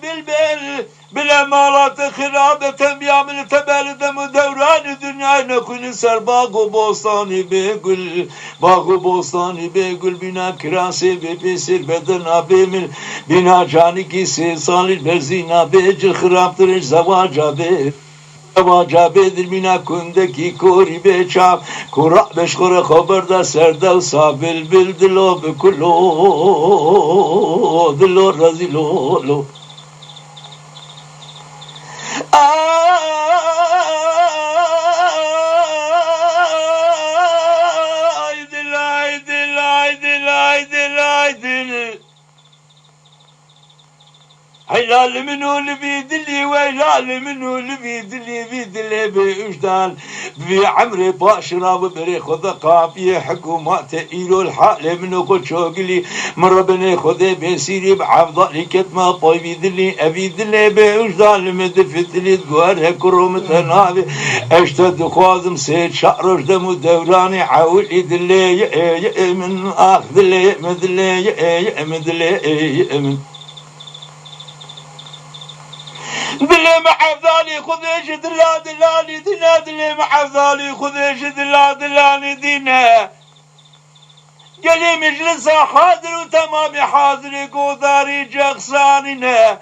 بالبل بالامارات خرابة بيعمل تبال دم دوران دنيا نكون سر باغ و بوستاني بيقول باغ و بوستاني بيقول بنا كراسي بيسير بدنا بيمل بنا جاني كي 3 سال برزينا بيج خرابترش زواجا بي زواجا دل بنا كندكي كوري بيشام كورا بشخور خبر دا سردا وصابل بالدلو بكلو دلو رزيلو لو هلال منو لبي دلي وهلال منو لبي دلي بيدلي بوجدان بعمري باشرا وبري خذ قافية حكومات إيلو الحال منو قد شوقلي مر بني خذ بسيري بعفضلي كتما طيب دلي أبي دلي بوجدان مدفت لي دوار كروم تنابي اشتد خوازم سيد شعر دم دوراني حاول دلي من آخ دلي مدلي مدلي من دلي محفظالي خذيش دلا دلاني دينا دلي محفظالي خذيش دلا دلاني دينا قالي مجلسها حاضر وتمامي حاضر قوداري جغساننا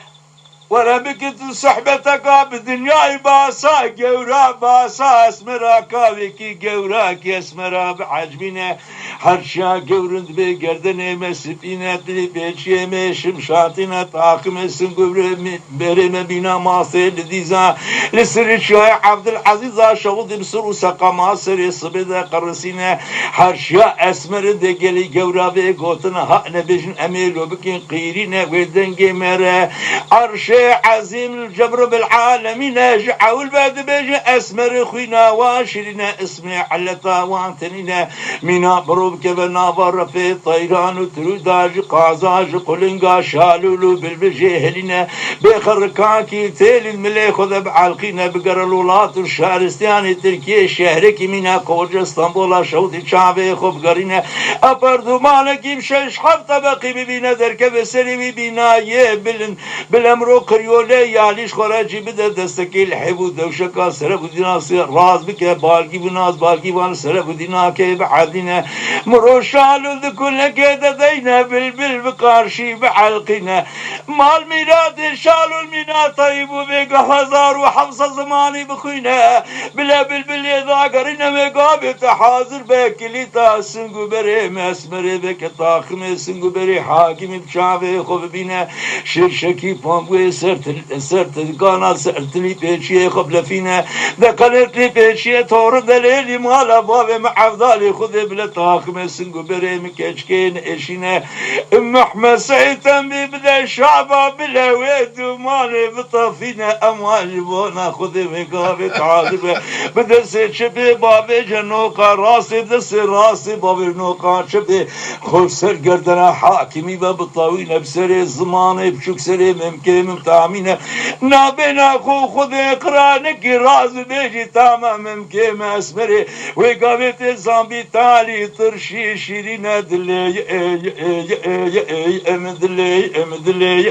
ورا بكت صحبتك بدنياي باسا قورا باسا اسمرا كاويكي قورا كي اسمرا بعجبنا حرشا قورند بقردن مسفينة دلي بيشي ميشم شاطنة طاقم السنقو برم بنا ماصر لديزا لسر الشاي عبد العزيز شغل بسر وسقا ماصر صبدا قرسينا حرشا اسمر دقلي قورا بقوتنا هانا بجن اميلو بكين قيرينا ودنقي مرا عرشا عزيم الجبر بالعالمين جعا والباد بيجي اسمر خوينا واشرنا اسمي علتا وانتنينا منا بروب كبنا برفي طيران وتروداج قازاج قلنقا شالولو بالبجيهلنا بخركاكي تيل الملي خذ بعالقينا بقر الولات والشارستاني تركيا شهركي منا قوج اسطنبولا شوطي شعبي خب قرينا ابردو مالكي بشش حفظ بقي ببينا دركب سري ببينا يبلن بالامرو قريولي ياليش خراجي بدا دستكي الحبو دوشكا سربو دينا راز بك بالكي بناز بالكي بان سربو دينا كي بعدنا مرو شالو ذكولنا كيدا دينا بالبل بقارشي بعلقنا مال ميلاد شالو المينا طيب وبيقى هزار وحفصة زماني بخينا بلا بالبل اذا قرينا مقابل تحاضر باكلي تاسنقو بري مسمري بك طاخمي سنقو بري حاكمي بشافي خب بينا شرشكي بامبوي سرت قانا سرت لي بيشي قبل فينا ذكرت لي بيشي تور دليلي مالا بابي معفضالي خذ بلا طاخمي سنقو بري مكشكين اشينا ام احمد سعيد ببدا شعبا بلا ويد ومالي بطفينا اموال بونا خذ مقابي تعاذب بدس شبي بابي جنوقا راسي بدس راسي بابي نوقا شبي خوف سر قردنا حاكمي بابطاوينا بسري الزماني بشوك سري ممكن ممتامينا نابنا خو خذ اقرانك راز بيجي تمام ممكن ما اسمري وقابت الزامبي تالي ترشي شيرينا دلي امن دلي امن دلي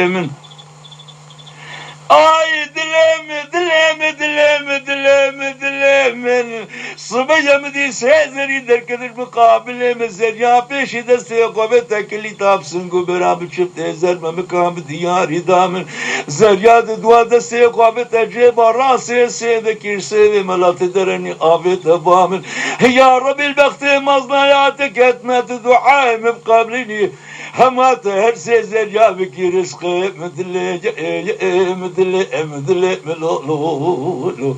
امن اي دلم صبيا مدي سيزري دركد المقابل مزريا بيش دستي قوتك اللي تابسنقو براب شفت زر مكان بدياري دامن زرياد دوا دستي قوتك جيب راسي سيد كيرسي ملات درني قابت بامن يا رب البخت مزنياتك اتمت دعاء مقابلني همات هر سيزر يا بكي رزقي مثل ملو